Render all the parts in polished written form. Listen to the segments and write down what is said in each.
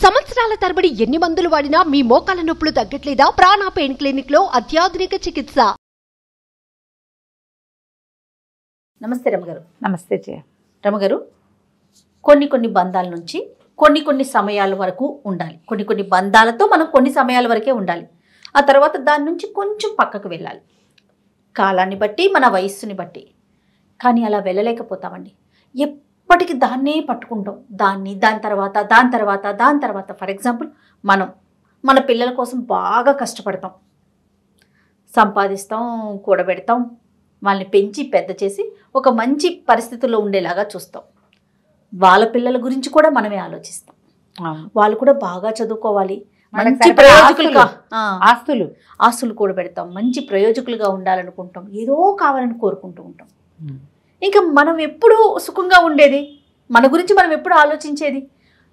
సంవత్సరాల తరబడి ఎన్ని మందులు వాడినా మీ మోకాల నొప్పులు తగ్గట్లేదా? ప్రాణ పెయిన్ క్లినిక్ లో అత్యాధునిక చికిత్స. నమస్తే రమగారు. నమస్తే రమగారు, కొన్ని బంధాల నుంచి కొన్ని సమయాల వరకు ఉండాలి. కొన్ని బంధాలతో మనం కొన్ని సమయాల వరకే ఉండాలి. ఆ తర్వాత దాని నుంచి కొంచెం పక్కకు వెళ్ళాలి, కాలాన్ని బట్టి మన వయస్సుని బట్టి. కానీ అలా వెళ్ళలేకపోతామండి. ఎప్పటికీ దాన్నే పట్టుకుంటాం. దాని తర్వాత ఫర్ ఎగ్జాంపుల్ మన పిల్లల కోసం బాగా కష్టపడతాం, సంపాదిస్తాం, కూడబెడతాం, వాళ్ళని పెంచి పెద్ద చేసి ఒక మంచి పరిస్థితుల్లో ఉండేలాగా చూస్తాం. వాళ్ళ పిల్లల గురించి కూడా మనమే ఆలోచిస్తాం. వాళ్ళు కూడా బాగా చదువుకోవాలి, మంచి ప్రయోజకులుగా ఆస్తులు కూడబెడతాం, మంచి ప్రయోజకులుగా ఉండాలనుకుంటాం, ఏదో కావాలని కోరుకుంటూ ఉంటాం. ఇంకా మనం ఎప్పుడు సుఖంగా ఉండేది, మన గురించి మనం ఎప్పుడు ఆలోచించేది?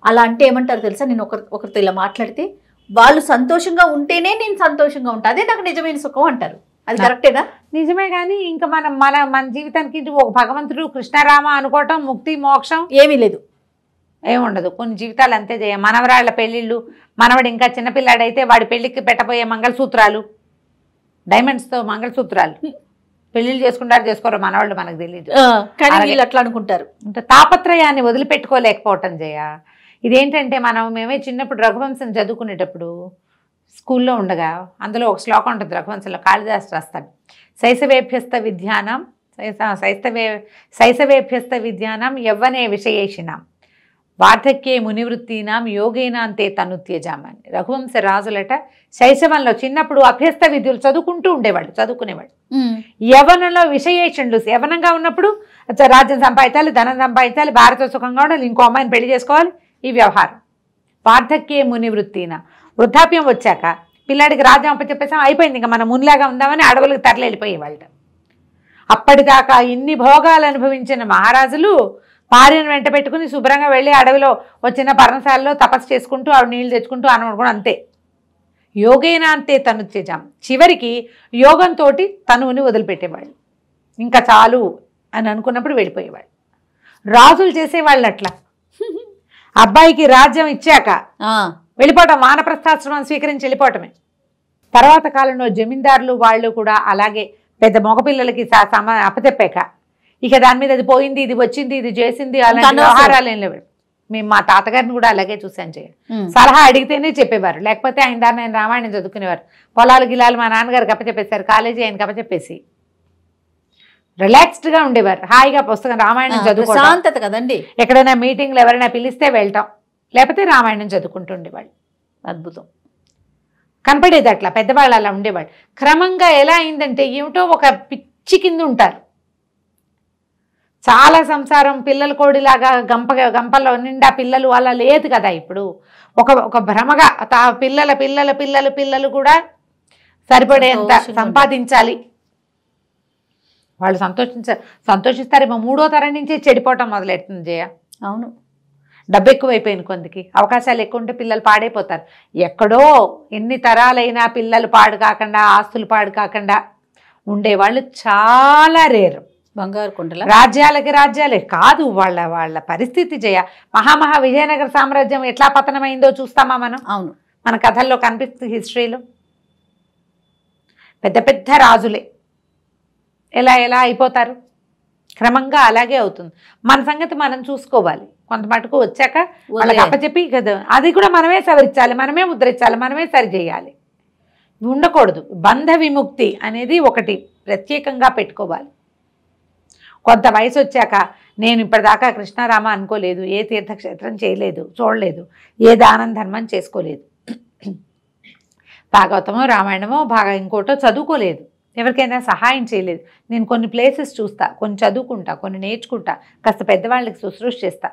అలా అంటే ఏమంటారు తెలుసా? నేను ఒకరితో ఇలా మాట్లాడితే వాళ్ళు సంతోషంగా ఉంటేనే నేను సంతోషంగా ఉంటా, అదే నాకు నిజమైన సుఖం అంటారు. అది కరెక్టేనా? నిజమే. కానీ ఇంకా మన జీవితానికి ఒక భగవంతుడు కృష్ణారామ అనుకోవటం, ముక్తి మోక్షం ఏమీ లేదు, ఏముండదు. కొన్ని జీవితాలు అంతే చేయ. మనవరాళ్ల పెళ్ళిళ్ళు, మనవడు ఇంకా చిన్నపిల్లాడైతే వాడి పెళ్లికి పెట్టబోయే మంగళసూత్రాలు, డైమండ్స్తో మంగళసూత్రాలు, పెళ్ళిళ్ళు చేసుకోరో మనవాళ్ళు మనకు తెలియదు. కానీ వీళ్ళు అట్లా అనుకుంటారు. అంటే తాపత్రయాన్ని వదిలిపెట్టుకోలేకపోవటం చేయ. ఇదేంటంటే మేమే చిన్నప్పుడు రఘువంశం చదువుకునేటప్పుడు స్కూల్లో ఉండగా అందులో ఒక శ్లోకం ఉంటుంది రఘువంశంలో, కాళిదాసు రాస్తాడు. శైశవేభ్యస్త విద్యానాం యవ్వనే విషయేషిణాం వార్ధక్యే మునివృత్తీనాం యోగేనాంతే తనుత్యజాం అని. రఘువంశ రాజులట శైశవంలో చిన్నప్పుడు అభ్యస్త విద్యలు చదువుకునేవాడు. యవ్వనంలో విషయేషణులు, యవ్వనంగా ఉన్నప్పుడు రాజ్యం సంపాదించాలి, ధనం సంపాదించాలి, భార్యతో సుఖంగా ఉండాలి, ఇంకో అమ్మాయిని పెళ్లి చేసుకోవాలి, ఈ వ్యవహారం. వార్ధక్యే మునివృత్తిన, వృద్ధాప్యం వచ్చాక పిల్లాడికి రాజ్యం అప్పచెప్పేసాం, అయిపోయింది, ఇంకా మనం మునిలాగా ఉందామని అడవులకు తరలి వెళ్ళిపోయేవాళ్ళు. అప్పటిదాకా ఇన్ని భోగాలు అనుభవించిన మహారాజులు భార్యను వెంట పెట్టుకుని శుభ్రంగా వెళ్ళి అడవిలో వచ్చిన పర్ణశాలలో తపస్సు చేసుకుంటూ ఆవిడ నీళ్ళు తెచ్చుకుంటూ అనుకుంటూ అంతే. యోగేనా అంతే తనుత్యజాం, చివరికి యోగంతో తనువుని వదిలిపెట్టేవాళ్ళు. ఇంకా చాలు అని అనుకున్నప్పుడు వెళ్ళిపోయేవాళ్ళు. రాజులు చేసేవాళ్ళు అట్లా. అబ్బాయికి రాజ్యం ఇచ్చాక వెళ్ళిపోవటం, వానప్రస్థాశ్రమం స్వీకరించి వెళ్ళిపోవటమే. తర్వాత కాలంలో జమీందారులు వాళ్ళు కూడా అలాగే పెద్ద మగపిల్లలకి అప్పచెప్పాక ఇక దాని మీద అది పోయింది, ఇది వచ్చింది, ఇది చేసింది, అలాంటి వ్యవహారాలు ఏం లేవు. మేము మా తాతగారిని కూడా అలాగే చూసాను చేయాలి. సలహా అడిగితేనే చెప్పేవారు, లేకపోతే ఆయన రామాయణం చదువుకునేవారు. పొలాలు గిలాలు మా నాన్నగారికి అప్పచెప్పేశారు, కాలేజీ ఆయనకి అప్పచెప్పేసి రిలాక్స్డ్గా ఉండేవారు. హాయిగా పుస్తకం రామాయణం చదువుకోవడం కదండి. ఎక్కడైనా మీటింగ్లు ఎవరైనా పిలిస్తే వెళ్ళటం, లేకపోతే రామాయణం చదువుకుంటూ ఉండేవాళ్ళు. అద్భుతం కనపడేది అట్లా. పెద్దవాళ్ళు అలా ఉండేవాళ్ళు. క్రమంగా ఎలా అయిందంటే ఏమిటో ఒక పిచ్చి కింద ఉంటారు. చాలా సంసారం పిల్లల కోడిలాగా గంపలో నిండా పిల్లలు అలా లేదు కదా. ఇప్పుడు ఒక భ్రమగా పిల్లలు కూడా సరిపడేంత సంపాదించాలి. వాళ్ళు సంతోషిస్తారేమో. 3వ తరం నుంచే చెడిపోవటం మొదలెడుతుంది జయ. అవును, డబ్బు ఎక్కువైపోయింది కొందికి, అవకాశాలు ఎక్కువ ఉంటే పిల్లలు పాడైపోతారు. ఎక్కడో ఎన్ని తరాలైనా పిల్లలు పాడు కాకుండా, ఆస్తులు పాడు కాకుండా ఉండేవాళ్ళు చాలా రేరు. బంగారు కొండల రాజ్యాలే కాదు, వాళ్ళ పరిస్థితి జయ. మహా విజయనగర సామ్రాజ్యం ఎట్లా పతనమైందో చూస్తామా మనం? అవును, మన కథల్లో కనిపిస్తుంది, హిస్టరీలో. పెద్ద రాజులే ఎలా అయిపోతారు. క్రమంగా అలాగే అవుతుంది. మన సంగతి మనం చూసుకోవాలి. కొంత మటుకు వచ్చాక వాళ్ళకి అప్పచెప్పి కదా, అది కూడా మనమే సవరించాలి, మనమే ముద్రించాలి, మనమే సరి చేయాలి. ఉండకూడదు. బంధ విముక్తి అనేది ఒకటి ప్రత్యేకంగా పెట్టుకోవాలి. కొంత వయసు వచ్చాక నేను ఇప్పటిదాకా కృష్ణారామ అనుకోలేదు, ఏ తీర్థక్షేత్రం చేయలేదు, చూడలేదు, ఏ దానం ధర్మం చేసుకోలేదు, భాగవతమో రామాయణమో ఇంకోటో చదువుకోలేదు, ఎవరికైనా సహాయం చేయలేదు. నేను కొన్ని ప్లేసెస్ చూస్తా, కొన్ని చదువుకుంటా, కొన్ని నేర్చుకుంటా, కాస్త పెద్దవాళ్ళకి శుశ్రూష చేస్తా,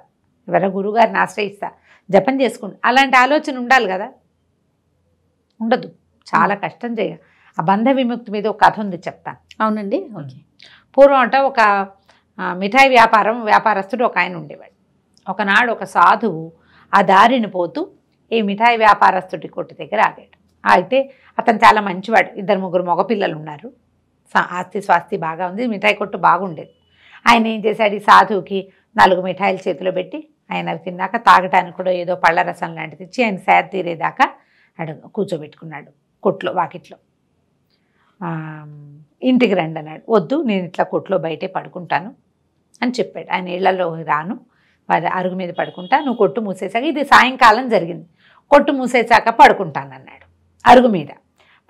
ఎవరో గురువుగారిని ఆశ్రయిస్తా, జపం చేసుకుంటా. అలాంటి ఆలోచన ఉండాలి కదా. ఉండదు. చాలా కష్టం చేయ. ఆ బంధ విముక్తి మీద ఒక కథ ఉంది, చెప్తాను. అవునండి, ఓకే. పూర్వం అంట ఒక మిఠాయి వ్యాపారస్తుడు ఒక ఆయన ఉండేవాడు. ఒకనాడు ఒక సాధువు ఆ దారిని పోతూ ఈ మిఠాయి వ్యాపారస్తుడి కొట్టు దగ్గర ఆగాడు. అయితే అతను చాలా మంచివాడు. 2-3 మగపిల్లలు ఉన్నారు. ఆస్తి స్వాస్తి బాగా ఉంది, మిఠాయి కొట్టు బాగుండేది. ఆయన ఏం చేశాడు, ఈ సాధువుకి 4 మిఠాయిలు చేతిలో పెట్టి ఆయన అవి తిన్నాక తాగటానికి కూడా ఏదో పళ్ళ రసం లాంటిది ఇచ్చి ఆయన సేద తీరేదాకా కూర్చోబెట్టుకున్నాడు కొట్లో వాకిట్లో. ఇంటికి రండి అన్నాడు. వద్దు, నేను ఇట్లా కొట్లో బయటే పడుకుంటాను అని చెప్పాడు. ఆయన ఇళ్లలో రాను, వారి అరుగు మీద పడుకుంటా, నువ్వు కొట్టు మూసేసాక, ఇది సాయంకాలం జరిగింది, కొట్టు మూసేసాక పడుకుంటాను అన్నాడు. అరుగు మీద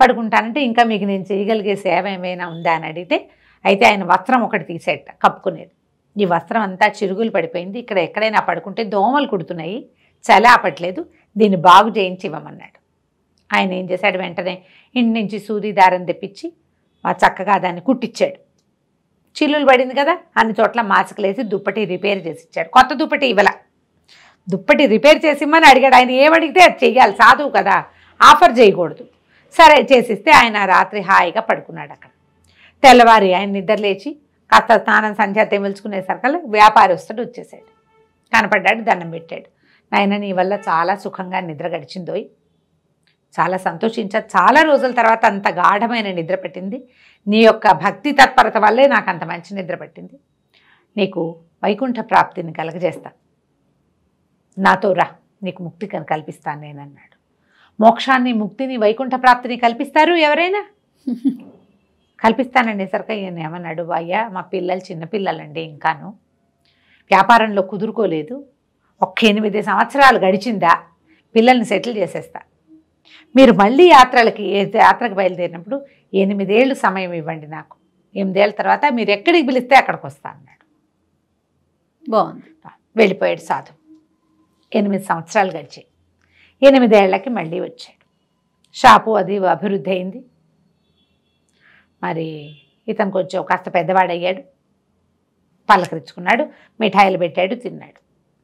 పడుకుంటానంటే ఇంకా మీకు నేను చేయగలిగే సేవ ఏమైనా ఉందా అని అడిగితే, అయితే ఆయన వస్త్రం ఒకటి తీసేట కప్పుకునేది. ఈ వస్త్రం అంతా చిరుగులు పడిపోయింది, ఇక్కడ ఎక్కడైనా పడుకుంటే దోమలు కుడుతున్నాయి, చలి ఆపట్లేదు, దీన్ని బాగు చేయించి ఇవ్వమన్నాడు. ఆయన ఏం చేశాడు, వెంటనే ఇంటి నుంచి సూది దారం తెప్పించి చక్కగా దాన్ని కుట్టించాడు. చిల్లులు పడింది కదా, అన్ని చోట్ల మాస్కులేసి దుప్పటి రిపేర్ చేసి ఇచ్చాడు. కొత్త దుప్పటి ఇవ్వాల, దుప్పటి రిపేర్ చేసి ఇమ్మని అడిగాడు. ఆయన ఏమడిగితే అది చెయ్యాలి, సాధువు కదా, ఆఫర్ చేయకూడదు. సరే చేసిస్తే ఆయన రాత్రి హాయిగా పడుకున్నాడు అక్కడ. తెల్లవారి ఆయన నిద్ర లేచి కాస్త స్నానం సంధ్య తెమిల్చుకునేసరికల్లా వ్యాపారస్తుడు వచ్చేసాడు. కనపడ్డాడు, దండం పెట్టాడు. నాయన, నీ వల్ల చాలా సుఖంగా నిద్ర గడిచిందోయ్, చాలా సంతోషించా, చాలా రోజుల తర్వాత అంత గాఢమైన నిద్ర పట్టింది, నీ యొక్క భక్తి తత్పరత వల్లే నాకు అంత మంచి నిద్ర పట్టింది, నీకు వైకుంఠ ప్రాప్తిని కలగజేస్తా, నాతో రా, నీకు ముక్తి కల్పిస్తాను నేను అన్నాడు. మోక్షాన్ని, ముక్తిని, వైకుంఠ ప్రాప్తిని కల్పిస్తారు ఎవరైనా? కల్పిస్తానండి సరిగ్గా. ఈయన ఏమన్నాడు, అయ్యా మా పిల్లలు చిన్నపిల్లలండి, ఇంకాను వ్యాపారంలో కుదురుకోలేదు, 8 సంవత్సరాలు గడిచిందా పిల్లల్ని సెటిల్ చేసేస్తా, మీరు మళ్ళీ యాత్రకు బయలుదేరినప్పుడు 8 ఏళ్ళు సమయం ఇవ్వండి నాకు, 8 ఏళ్ళ తర్వాత మీరు ఎక్కడికి పిలిస్తే అక్కడికి వస్తా అన్నాడు. బాగుంది. వెళ్ళిపోయాడు సాధు. 8 సంవత్సరాలు గడిచాయి. 8 ఏళ్లకి మళ్ళీ వచ్చాడు. షాపు అది అభివృద్ధి అయింది. మరి ఇతను కొంచెం కాస్త పెద్దవాడయ్యాడు, పలకరించుకున్నాడు, మిఠాయిలు పెట్టాడు, తిన్నాడు.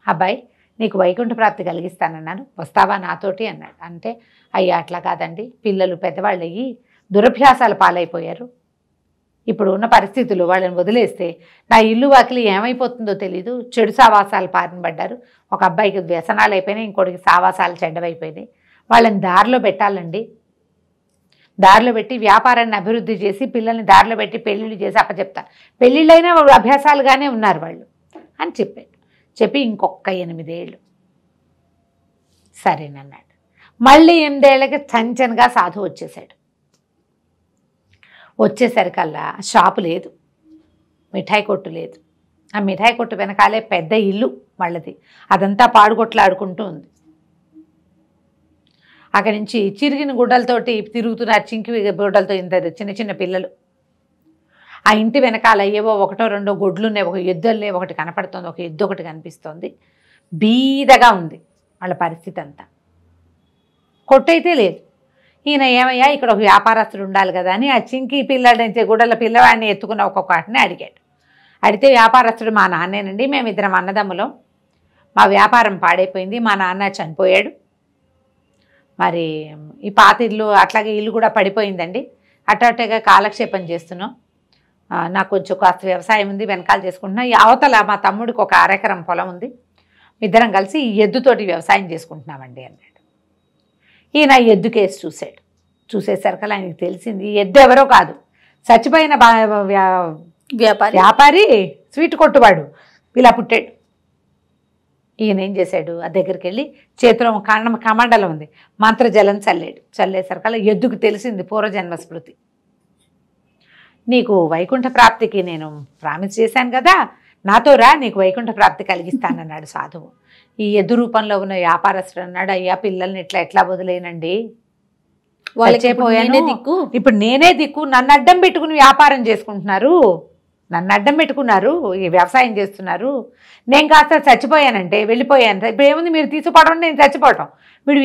అబ్బాయి, నీకు వైకుంఠ ప్రాప్తి కలిగిస్తానన్నాను, వస్తావా నాతోటి అన్నాడు. అంటే, అయ్యా అట్లా కాదండి, పిల్లలు పెద్దవాళ్ళు అయ్యి దురభ్యాసాల పాలైపోయారు, ఇప్పుడు ఉన్న పరిస్థితులు వాళ్ళని వదిలేస్తే నా ఇల్లు వాకిలి ఏమైపోతుందో తెలీదు, చెడు సావాసాలు పారినబడ్డారు, ఒక అబ్బాయికి వ్యసనాలు అయిపోయినాయి, ఇంకోటికి సావాసాలు చెడ్డవైపోయినాయి, వాళ్ళని దారిలో పెట్టాలండి, దారిలో పెట్టి వ్యాపారాన్ని అభివృద్ధి చేసి పిల్లల్ని దారిలో పెట్టి పెళ్ళిళ్ళు చేసి అప్పచెప్తాను, పెళ్ళిళ్ళైనా అభ్యాసాలుగానే ఉన్నారు వాళ్ళు అని చెప్పాడు. చెప్పి ఇంకొక 8 ఏళ్ళు సరేనన్నాడు. మళ్ళీ 8 ఏళ్ళకి చంచనగా సాధు వచ్చేసాడు. వచ్చేసరికల్లా షాపు లేదు, మిఠాయి కొట్టు లేదు. ఆ మిఠాయి కొట్టు వెనకాలే పెద్ద ఇల్లు వాళ్ళది, అదంతా పాడుగొట్లాడుకుంటూ ఉంది. అక్కడి నుంచి చిరిగిన గుడ్డలతోటి తిరుగుతున్నారు, చింకి గుడ్డలతో ఇంత చిన్న చిన్న పిల్లలు. ఆ ఇంటి వెనకాల ఏవో 1-2 గొడ్లున్నాయి, ఒక ఎద్దులే ఒకటి కనపడుతుంది, ఒక ఎద్దు ఒకటి కనిపిస్తోంది. బీదగా ఉంది వాళ్ళ పరిస్థితి అంతా. కొట్టయితే లేదు. ఈయన ఏమయ్యా, ఇక్కడ ఒక వ్యాపారస్తుడు ఉండాలి కదా అని ఆ చింకి పిల్లడి గుడ్డల పిల్లవాడిని ఎత్తుకున్న ఒక్కొక్కటిని అడిగాడు. అడిగితే వ్యాపారస్తుడు, మా నాన్నేనండి, మేమిద్దరం అన్నదమ్ములం, మా వ్యాపారం పాడైపోయింది, మా నాన్న చనిపోయాడు, మరి ఈ పాత ఇల్లు అట్లాగే ఇల్లు కూడా పడిపోయిందండి, అట్టగా కాలక్షేపం చేస్తున్నాం, నాకు కొంచెం కాస్త వ్యవసాయం ఉంది వెనకాల చేసుకుంటున్నా, ఈ అవతల మా తమ్ముడికి ఒక 1 ఎకరం పొలం ఉంది, ఇద్దరం కలిసి ఈ ఎద్దుతోటి వ్యవసాయం చేసుకుంటున్నామండి అన్నాడు. ఈయన ఎద్దు కేసు చూశాడు. చూసేసరికి ఆయనకి తెలిసింది ఈ ఎద్దు ఎవరో కాదు, చచ్చిపోయిన వ్యాపారి స్వీట్ కొట్టువాడు ఇలా పుట్టాడు. ఈయన ఏం చేశాడు, ఆ దగ్గరికి వెళ్ళి చేతిలో కమండలం ఉంది, మంత్రజలం చల్లాడు. చల్లేసరికల్లా ఎద్దుకు తెలిసింది పూర్వజన్మ స్మృతి, నీకు వైకుంఠ ప్రాప్తికి నేను ప్రామిస్ చేశాను కదా, నాతో రా, నీకు వైకుంఠ ప్రాప్తి కలిగిస్తానన్నాడు సాధువు. ఈ ఎద్దు రూపంలో ఉన్న వ్యాపారస్తుడు అన్నాడు, అయ్యా పిల్లల్ని ఎట్లా వదిలేనండి, ఇప్పుడు నేనే దిక్కు, నన్ను అడ్డం పెట్టుకుని వ్యాపారం చేసుకుంటున్నారు, నన్ను అడ్డం పెట్టుకున్నారు, ఈ వ్యవసాయం చేస్తున్నారు, నేను కాస్త చచ్చిపోయానంటే వెళ్ళిపోయాను, ఇప్పుడు ఏముంది మీరు తీసుకుపోవడం, నేను చచ్చిపోవటం, వీడు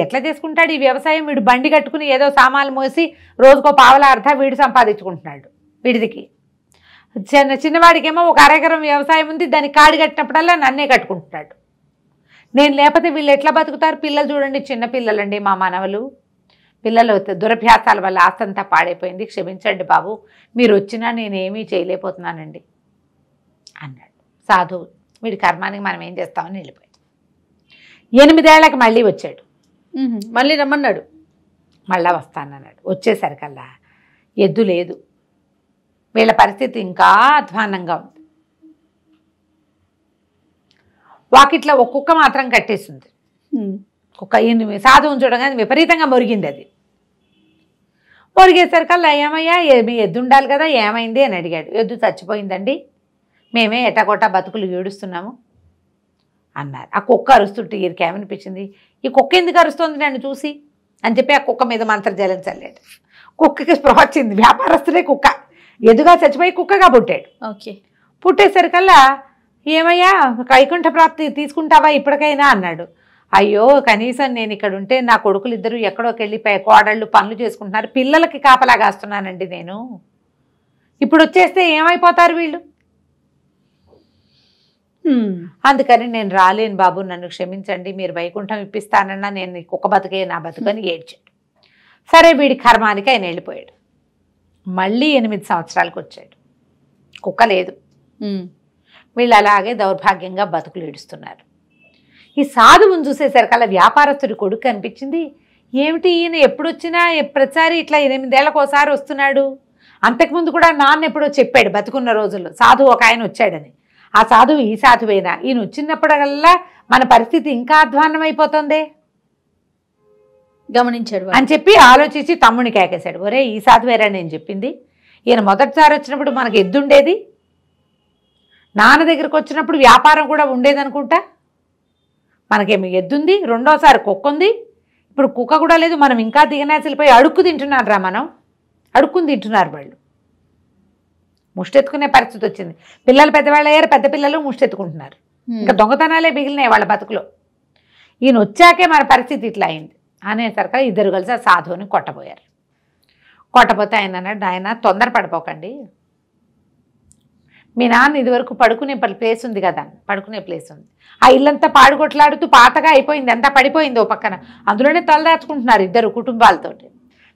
ఎట్లా చేసుకుంటాడు ఈ వ్యవసాయం, వీడు బండి కట్టుకుని ఏదో సామాన్లు మోసి రోజుకో పావలా అర్థ వీడు సంపాదించుకుంటున్నాడు, వీడికి చిన్నవాడికేమో ఒక 1 ఎకరం వ్యవసాయం ఉంది, దానికి కాడి కట్టినప్పుడల్లా నన్నే కట్టుకుంటున్నాడు, నేను లేకపోతే వీళ్ళు ఎట్లా బతుకుతారు, పిల్లలు చూడండి చిన్న పిల్లలండి మా మనవలు, పిల్లలు దురభ్యాసాల వల్ల ఆస్తంతా పాడైపోయింది, క్షమించండి బాబు, మీరు వచ్చినా నేనేమీ చేయలేకపోతున్నానండి అన్నాడు సాధువు. వీడి కర్మానికి మనం ఏం చేస్తామని వెళ్ళిపోయాడు. 8 ఏళ్లకు మళ్ళీ వచ్చాడు, మళ్ళీ రమ్మన్నాడు, మళ్ళా వస్తానన్నాడు. వచ్చేసరికల్లా ఎద్దు లేదు, వీళ్ళ పరిస్థితి ఇంకా అధ్వానంగా ఉంది. వాకిట్లో ఒక కుక్క మాత్రం కట్టేసింది. కుక్క ఈయన సాధువుని చూడగానే విపరీతంగా మొరిగింది. అది మొరిగేసరికల్లా ఏమయ్యా మీ ఎద్దు ఉండాలి కదా, ఏమైంది అని అడిగాడు. ఎద్దు చచ్చిపోయిందండి, మేమే ఎట్టకొట్టా బతుకులు ఏడుస్తున్నాము అన్నారు. ఆ కుక్క అరుస్తుంటే ఈయనకి ఏమనిపించింది, ఈ కుక్క ఎందుకు అరుస్తుంది నన్ను చూసి అని చెప్పి ఆ కుక్క మీద మంత్రజలం చల్లాడు. కుక్కకి స్పృహ వచ్చింది, వ్యాపారస్తుడే కుక్క, ఎదుగా చచ్చిపోయి కుక్కగా పుట్టాడు. ఓకే. పుట్టేసరికల్లా ఏమయ్యా వైకుంఠ ప్రాప్తి తీసుకుంటావా ఇప్పటికైనా అన్నాడు. అయ్యో కనీసం నేను ఇక్కడ ఉంటే నా కొడుకులు ఇద్దరు ఎక్కడోకి వెళ్ళిపోయి కోడళ్ళు పనులు చేసుకుంటున్నారు, పిల్లలకి కాపలా కాస్తున్నానండి నేను, ఇప్పుడు వచ్చేస్తే ఏమైపోతారు వీళ్ళు, అందుకని నేను రాలేను బాబు, నన్ను క్షమించండి, మీరు వైకుంఠం ఇప్పిస్తానన్నా నేను కుక్క బతుకే నా బతుకని ఏడ్చాడు. సరే వీడి కర్మానికి ఆయన వెళ్ళిపోయాడు. మళ్ళీ 8 సంవత్సరాలకు వచ్చాడు, కుక్క లేదు. వీళ్ళు అలాగే దౌర్భాగ్యంగా బతుకులు ఏడుస్తున్నారు. ఈ సాధువుని చూసేసరికి అలా వ్యాపారస్తుడి కొడుకు అనిపించింది. ఏమిటి ఈయన ఎప్పుడొచ్చినా ప్రతిసారి ఇట్లా 8 ఏళ్ళకు ఒకసారి వస్తున్నాడు, అంతకుముందు కూడా నాన్న ఎప్పుడో చెప్పాడు బతుకున్న రోజుల్లో సాధువు ఒక ఆయన వచ్చాడని. ఆ సాధువు ఈ సాధువేనా, ఈయన వచ్చినప్పుడల్లా మన పరిస్థితి ఇంకా అధ్వాన్నం అయిపోతుంది గమనించాడు అని చెప్పి ఆలోచించి తమ్ముని కేకేశాడు. ఒరే ఈ సాధువేరా నేను చెప్పింది, ఈయన మొదటిసారి వచ్చినప్పుడు మనకు ఎద్దుండేది, నాన్న దగ్గరకు వచ్చినప్పుడు వ్యాపారం కూడా ఉండేదనుకుంటా, మనకేమి ఎద్దుంది, రెండోసారి కుక్క ఉంది, ఇప్పుడు కుక్క కూడా లేదు, మనం ఇంకా దిగనాసిలిపోయి అడుక్కు తింటున్నారు రా, మనం అడుక్కుని తింటున్నారు వాళ్ళు, ముష్టెత్తుకునే పరిస్థితి వచ్చింది. పిల్లలు పెద్దవాళ్ళు అయ్యారు, పెద్ద పిల్లలు ముష్టెత్తుకుంటున్నారు, ఇంకా దొంగతనాలే మిగిలినాయి వాళ్ళ బతుకులో. ఈయన వచ్చాకే మన పరిస్థితి ఇట్లా అయింది అనేసరికి ఇద్దరు కలిసి ఆ సాధువుని కొట్టబోయారు. కొట్టపోతే ఆయన అన్నాడు, ఆయన తొందరపడిపోకండి, మీ నాన్న ఇదివరకు పడుకునే ప్లేస్ ఉంది కదా, పడుకునే ప్లేస్ ఉంది, ఆ ఇల్లంతా పాడుకొట్లాడుతూ పాతగా అయిపోయింది, అంతా పడిపోయింది ఓ పక్కన, అందులోనే తలదాచుకుంటున్నారు ఇద్దరు కుటుంబాలతోటి,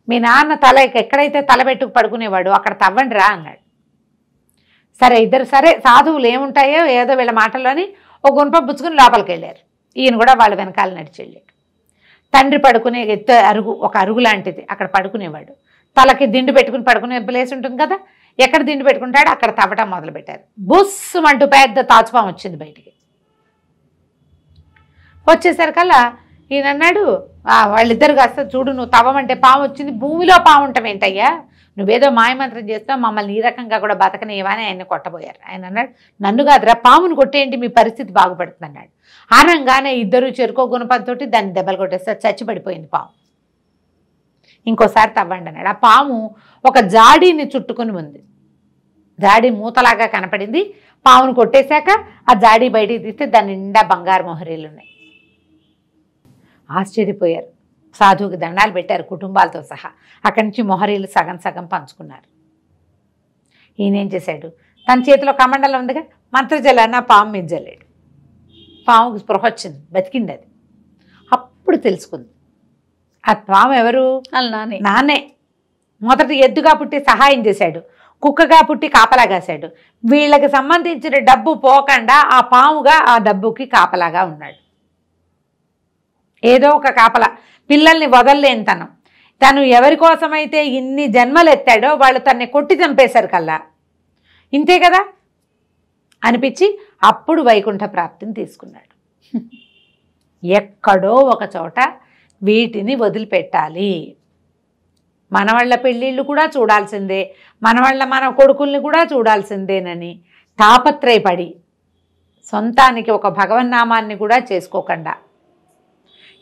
మీ నాన్న తల ఎక్కడైతే తల పెట్టుకు పడుకునేవాడు అక్కడ తవ్వండి రా అన్నాడు. సరే ఇద్దరు సరే సాధువులు ఏముంటాయో ఏదో వీళ్ళ మాటల్లోని ఒక గుంప పుచ్చుకుని లోపలికి వెళ్ళారు. ఈయన కూడా వాళ్ళ వెనకాల నడిచి వెళ్ళాడు. తండ్రి పడుకునే అరుగు, ఒక అరుగు లాంటిది, అక్కడ పడుకునేవాడు, తలకి దిండు పెట్టుకుని పడుకునే ప్లేస్ ఉంటుంది కదా, ఎక్కడ దిండు పెట్టుకుంటాడో అక్కడ తవ్వటం మొదలుపెట్టారు. బుస్సుమంటూ పెద్ద తాచుపాము వచ్చింది బయటికి. వచ్చేసరికల్లా ఈయన అన్నాడు, వాళ్ళిద్దరు కాస్త చూడు, నువ్వు తవ్వమంటే పాము వచ్చింది, భూమిలో పాము ఉంటావేంటయ్యా, నువ్వేదో మాయమంత్రం చేస్తావు, మమ్మల్ని ఈ రకంగా కూడా బతకనివ్వని ఆయన్ని కొట్టబోయారు. ఆయన అన్నాడు, నన్ను కాదురా పామును కొట్టేయండి, మీ పరిస్థితి బాగుపడుతుంది అన్నాడు. ఆనంగానే ఇద్దరు చెరుకో గుణపంతో దాన్ని దెబ్బలు కొట్టేస్తే చచ్చిపడిపోయింది పాము. ఇంకోసారి తవ్వండి అన్నాడు. ఆ పాము ఒక జాడీని చుట్టుకుని ఉంది, జాడీ మూతలాగా కనపడింది. పామును కొట్టేశాక ఆ జాడీ బయటికి తీస్తే దాని నిండా బంగారు మొహరీలు ఉన్నాయి. ఆశ్చర్యపోయారు, సాధువుకి దండాలు పెట్టారు కుటుంబాలతో సహా. అక్కడి నుంచి మొహరీలు సగం సగం పంచుకున్నారు. ఈయనేం చేశాడు, తన చేతిలో కమండలం ఉందిగా, మంత్రజలాన్ని ఆ పాము మీద జల్లాడు. పాముకి స్పృహ వచ్చింది, బతికింది. అది అప్పుడు తెలుసుకుంది ఆ పాము ఎవరు, నాన్నే. మొదట ఎద్దుగా పుట్టి సహాయం చేశాడు, కుక్కగా పుట్టి కాపలా కాశాడు. వీళ్ళకి సంబంధించిన డబ్బు పోకుండా ఆ పాముగా ఆ డబ్బుకి కాపలాగా ఉన్నాడు. ఏదో ఒక కాపలా, పిల్లల్ని వదల్లేని తను ఎవరి కోసమైతే ఇన్ని జన్మలు ఎత్తాడో వాళ్ళు తన్ని కొట్టి చంపేశారు కల్లా, ఇంతే కదా అనిపించి అప్పుడు వైకుంఠ ప్రాప్తిని తీసుకున్నాడు. ఎక్కడో ఒక చోట వీటిని వదిలిపెట్టాలి, మనవాళ్ళ పెళ్ళిళ్ళు కూడా చూడాల్సిందే, మన కొడుకుల్ని కూడా చూడాల్సిందేనని తాపత్రయపడి సొంతానికి ఒక భగవన్నామాన్ని కూడా చేసుకోకుండా,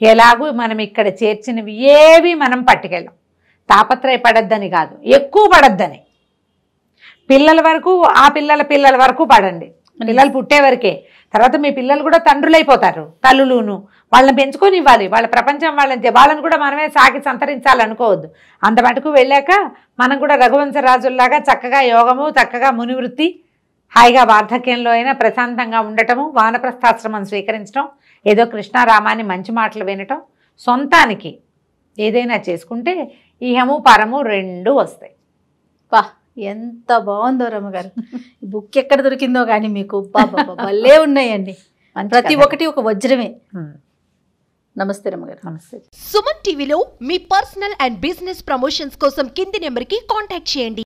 ఎలాగూ మనం ఇక్కడ చేర్చినవి ఏవి మనం పట్టుకెళ్ళాం, తాపత్రయపడద్దని కాదు, ఎక్కువ పడద్దని, పిల్లల వరకు ఆ పిల్లల వరకు పడండి, పిల్లలు పుట్టే వరకే, తర్వాత మీ పిల్లలు కూడా తండ్రులైపోతారు, తల్లులును, వాళ్ళని పెంచుకొని ఇవ్వాలి, వాళ్ళ ప్రపంచం వాళ్ళని కూడా మనమే సాగి సంతరించాలనుకోవద్దు. అంత మటుకు వెళ్ళాక మనం కూడా రఘువంశరాజుల్లాగా చక్కగా యోగము, చక్కగా మునివృత్తి, హాయిగా వార్ధక్యంలో అయినా ప్రశాంతంగా ఉండటము, వానప్రస్థాశ్రమం స్వీకరించడం, ఏదో కృష్ణారామాన్ని మంచి మాటలు వినటం, సొంతానికి ఏదైనా చేసుకుంటే ఇహము పరము రెండు వస్తాయి. వా, ఎంత బాగుందో రమ్మగారు, ఈ బుక్ ఎక్కడ దొరికిందో కానీ మీకు భలే ఉన్నాయండి, ప్రతి ఒక్కటి ఒక వజ్రమే. నమస్తే రమ్మగారు. నమస్తే. సుమన్ టీవీలో మీ పర్సనల్ అండ్ బిజినెస్ ప్రమోషన్స్ కోసం కింది నెంబర్కి కాంటాక్ట్ చేయండి.